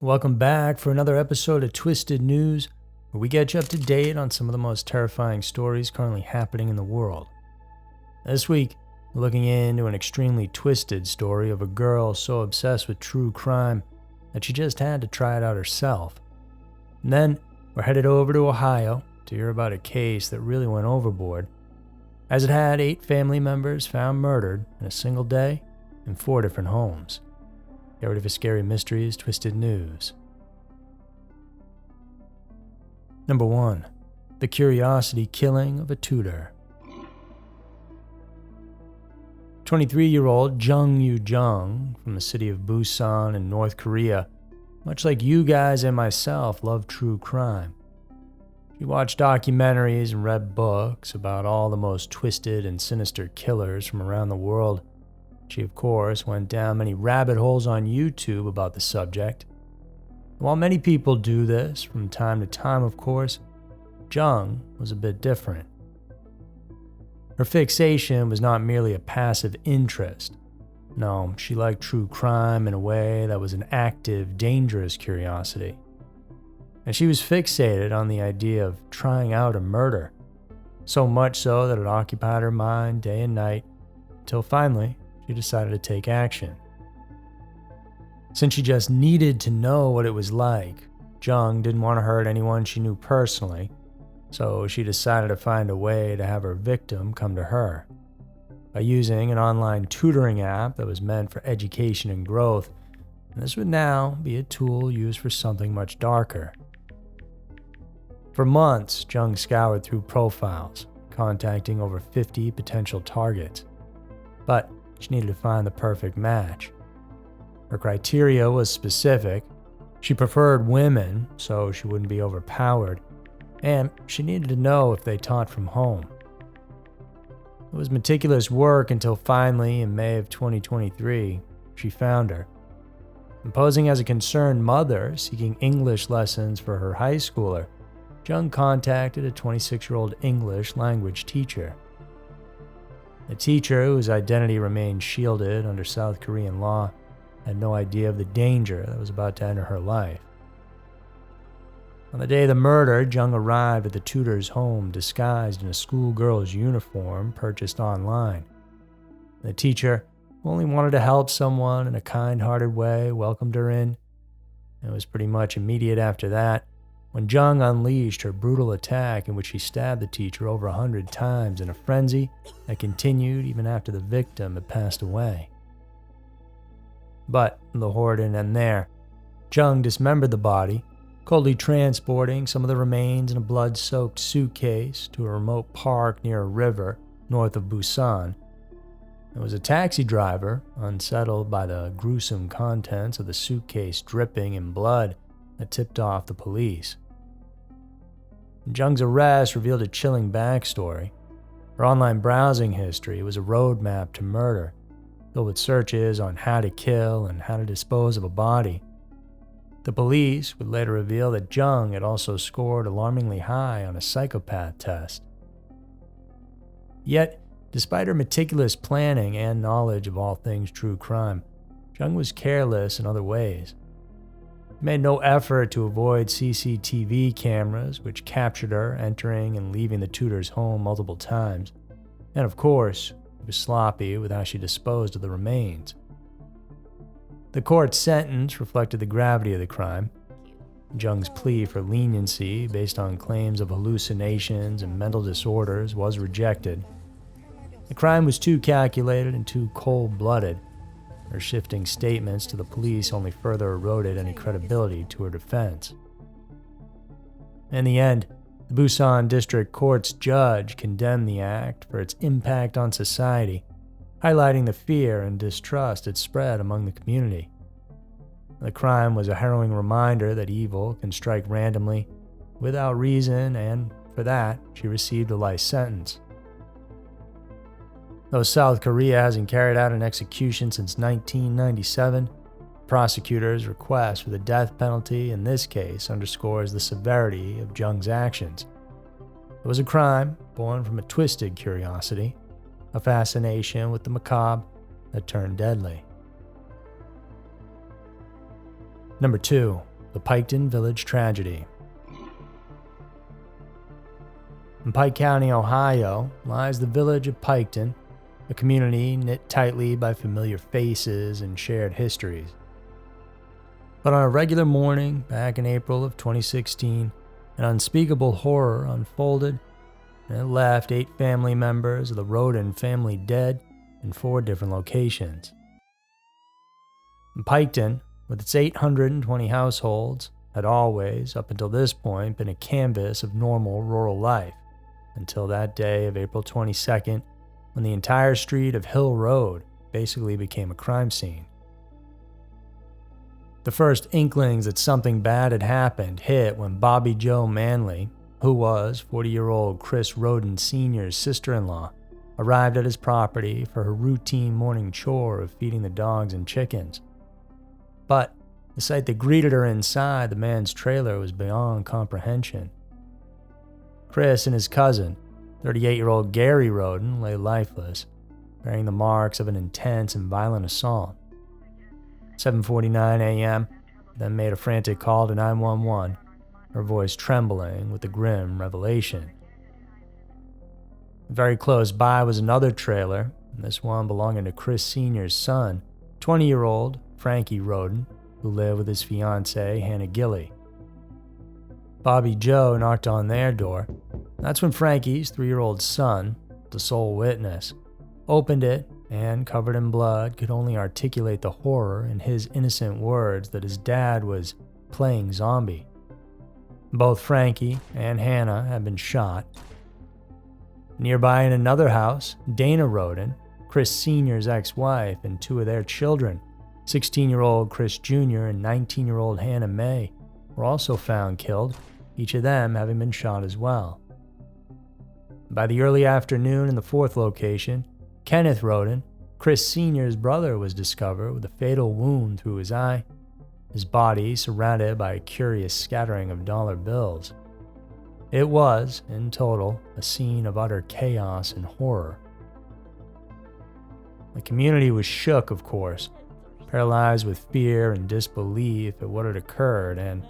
Welcome back for another episode of Twisted News, where we get you up to date on some of the most terrifying stories currently happening in the world. This week, we're looking into an extremely twisted story of a girl so obsessed with true crime that she just had to try it out herself. And then, we're headed over to Ohio to hear about a case that really went overboard, as it had 8 family members found murdered in a single day in 4 different homes. Get ready for Scary Mysteries Twisted News. Number 1. The Curiosity Killing of a Tutor. 23-year-old Jung Yoo Jung from the city of Busan in North Korea, much like you guys and myself, love true crime. She watched documentaries and read books about all the most twisted and sinister killers from around the world. She, of course, went down many rabbit holes on YouTube about the subject. While many people do this from time to time, of course, Jung was a bit different. Her fixation was not merely a passive interest. No, she liked true crime in a way that was an active, dangerous curiosity. And she was fixated on the idea of trying out a murder, so much so that it occupied her mind day and night, until finally, she decided to take action. Since she just needed to know what it was like, Jung didn't want to hurt anyone she knew personally, so she decided to find a way to have her victim come to her. By using an online tutoring app that was meant for education and growth, and this would now be a tool used for something much darker. For months, Jung scoured through profiles, contacting over 50 potential targets. But she needed to find the perfect match. Her criteria was specific. She preferred women, so she wouldn't be overpowered, and she needed to know if they taught from home. It was meticulous work until finally, in May of 2023, she found her. And posing as a concerned mother seeking English lessons for her high schooler, Jung contacted a 26-year-old English language teacher. The teacher, whose identity remained shielded under South Korean law, had no idea of the danger that was about to enter her life. On the day of the murder, Jung arrived at the tutor's home disguised in a schoolgirl's uniform purchased online. The teacher, who only wanted to help someone in a kind-hearted way, welcomed her in. It was pretty much immediate after that when Jung unleashed her brutal attack in which she stabbed the teacher over 100 times in a frenzy that continued even after the victim had passed away. But the horror didn't end there. Jung dismembered the body, coldly transporting some of the remains in a blood-soaked suitcase to a remote park near a river north of Busan. It was a taxi driver, unsettled by the gruesome contents of the suitcase dripping in blood, that tipped off the police. Jung's arrest revealed a chilling backstory. Her online browsing history was a roadmap to murder, filled with searches on how to kill and how to dispose of a body. The police would later reveal that Jung had also scored alarmingly high on a psychopath test. Yet, despite her meticulous planning and knowledge of all things true crime, Jung was careless in other ways. She made no effort to avoid CCTV cameras, which captured her entering and leaving the tutor's home multiple times. And of course, she was sloppy with how she disposed of the remains. The court's sentence reflected the gravity of the crime. Jung's plea for leniency based on claims of hallucinations and mental disorders was rejected. The crime was too calculated and too cold-blooded. Her shifting statements to the police only further eroded any credibility to her defense. In the end, the Busan District Court's judge condemned the act for its impact on society, highlighting the fear and distrust it spread among the community. The crime was a harrowing reminder that evil can strike randomly, without reason, and for that, she received a life sentence. Though South Korea hasn't carried out an execution since 1997, prosecutors' request for the death penalty in this case underscores the severity of Jung's actions. It was a crime born from a twisted curiosity, a fascination with the macabre that turned deadly. Number 2. The Piketon Village Tragedy. In Pike County, Ohio, lies the village of Piketon, a community knit tightly by familiar faces and shared histories. But on a regular morning back in April of 2016, an unspeakable horror unfolded, and it left 8 family members of the Roden family dead in 4 different locations. In Piketon, with its 820 households, had always, up until this point, been a canvas of normal rural life, until that day of April 22nd, when the entire street of Hill Road basically became a crime scene. The first inklings that something bad had happened hit when Bobby Jo Manley, who was 40-year-old Chris Roden Sr.'s sister-in-law, arrived at his property for her routine morning chore of feeding the dogs and chickens. But the sight that greeted her inside the man's trailer was beyond comprehension. Chris and his cousin, 38-year-old Gary Roden, lay lifeless, bearing the marks of an intense and violent assault. 7:49 a.m., then made a frantic call to 911, her voice trembling with the grim revelation. Very close by was another trailer, this one belonging to Chris Sr.'s son, 20-year-old Frankie Roden, who lived with his fiancée, Hannah Gilley. Bobby Jo knocked on their door. That's when Frankie's 3-year-old son, the sole witness, opened it and, covered in blood, could only articulate the horror in his innocent words that his dad was playing zombie. Both Frankie and Hannah had been shot. Nearby in another house, Dana Roden, Chris Sr.'s ex-wife, and 2 of their children, 16-year-old Chris Jr. and 19-year-old Hannah Mae, were also found killed, each of them having been shot as well. By the early afternoon in the 4th location, Kenneth Roden, Chris Sr.'s brother, was discovered with a fatal wound through his eye, his body surrounded by a curious scattering of dollar bills. It was, in total, a scene of utter chaos and horror. The community was shook, of course, paralyzed with fear and disbelief at what had occurred, and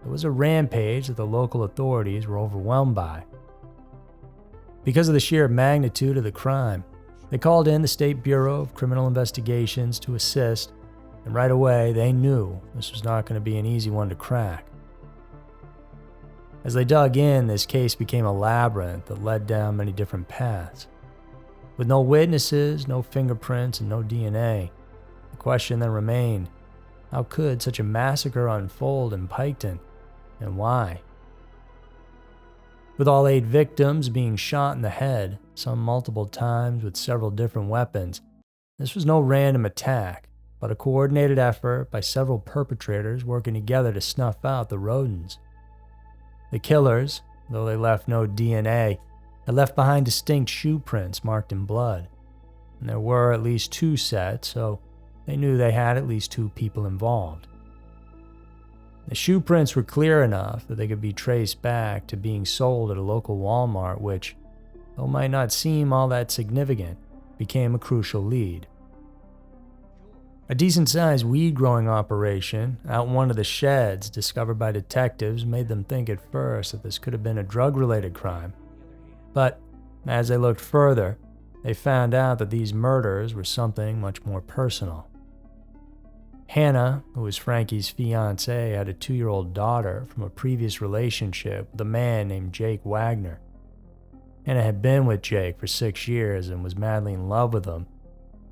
it was a rampage that the local authorities were overwhelmed by. Because of the sheer magnitude of the crime, they called in the State Bureau of Criminal Investigations to assist, and right away they knew this was not going to be an easy one to crack. As they dug in, this case became a labyrinth that led down many different paths. With no witnesses, no fingerprints, and no DNA, the question then remained, how could such a massacre unfold in Piketon, and why? With all 8 victims being shot in the head, some multiple times with several different weapons, this was no random attack, but a coordinated effort by several perpetrators working together to snuff out the Rodens. The killers, though they left no DNA, had left behind distinct shoe prints marked in blood, and there were at least 2 sets, so they knew they had at least 2 people involved. The shoe prints were clear enough that they could be traced back to being sold at a local Walmart, which, though might not seem all that significant, became a crucial lead. A decent-sized weed-growing operation out in one of the sheds discovered by detectives made them think at first that this could have been a drug-related crime. But as they looked further, they found out that these murders were something much more personal. Hannah, who was Frankie's fiancée, had a 2-year-old daughter from a previous relationship with a man named Jake Wagner. Hannah had been with Jake for 6 years and was madly in love with him.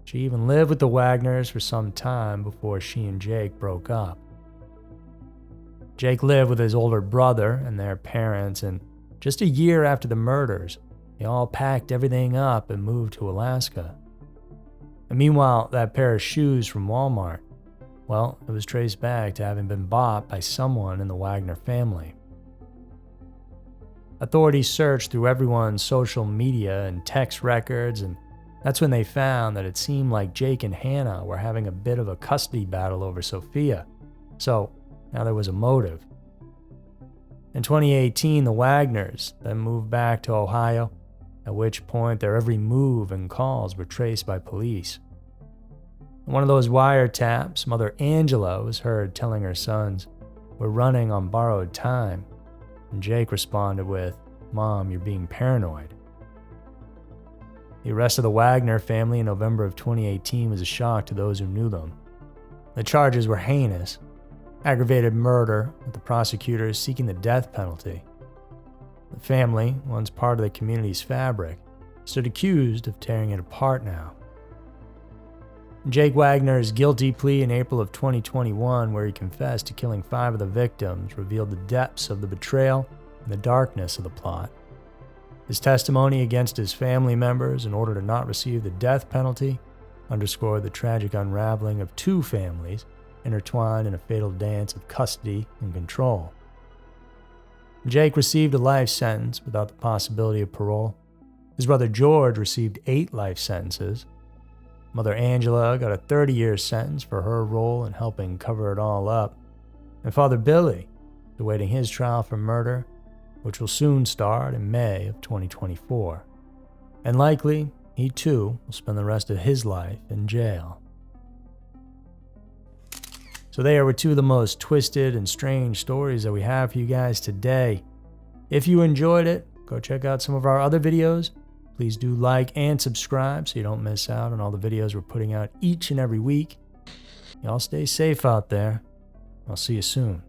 She even lived with the Wagners for some time before she and Jake broke up. Jake lived with his older brother and their parents, and just a year after the murders, they all packed everything up and moved to Alaska. And meanwhile, that pair of shoes from Walmart, well, it was traced back to having been bought by someone in the Wagner family. Authorities searched through everyone's social media and text records, and that's when they found that it seemed like Jake and Hannah were having a bit of a custody battle over Sophia. So now there was a motive. In 2018, the Wagners then moved back to Ohio, at which point their every move and calls were traced by police. In one of those wiretaps, Mother Angela was heard telling her sons, "We're running on borrowed time." And Jake responded with, "Mom, you're being paranoid." The arrest of the Wagner family in November of 2018 was a shock to those who knew them. The charges were heinous: aggravated murder, with the prosecutors seeking the death penalty. The family, once part of the community's fabric, stood accused of tearing it apart now. Jake Wagner's guilty plea in April of 2021, where he confessed to killing 5 of the victims, revealed the depths of the betrayal and the darkness of the plot. His testimony against his family members in order to not receive the death penalty underscored the tragic unraveling of 2 families intertwined in a fatal dance of custody and control. Jake received a life sentence without the possibility of parole. His brother George received 8 life sentences. Mother Angela got a 30-year sentence for her role in helping cover it all up. And Father Billy is awaiting his trial for murder, which will soon start in May of 2024. And likely, he too will spend the rest of his life in jail. So they were 2 of the most twisted and strange stories that we have for you guys today. If you enjoyed it, go check out some of our other videos. Please do like and subscribe so you don't miss out on all the videos we're putting out each and every week. Y'all stay safe out there. I'll see you soon.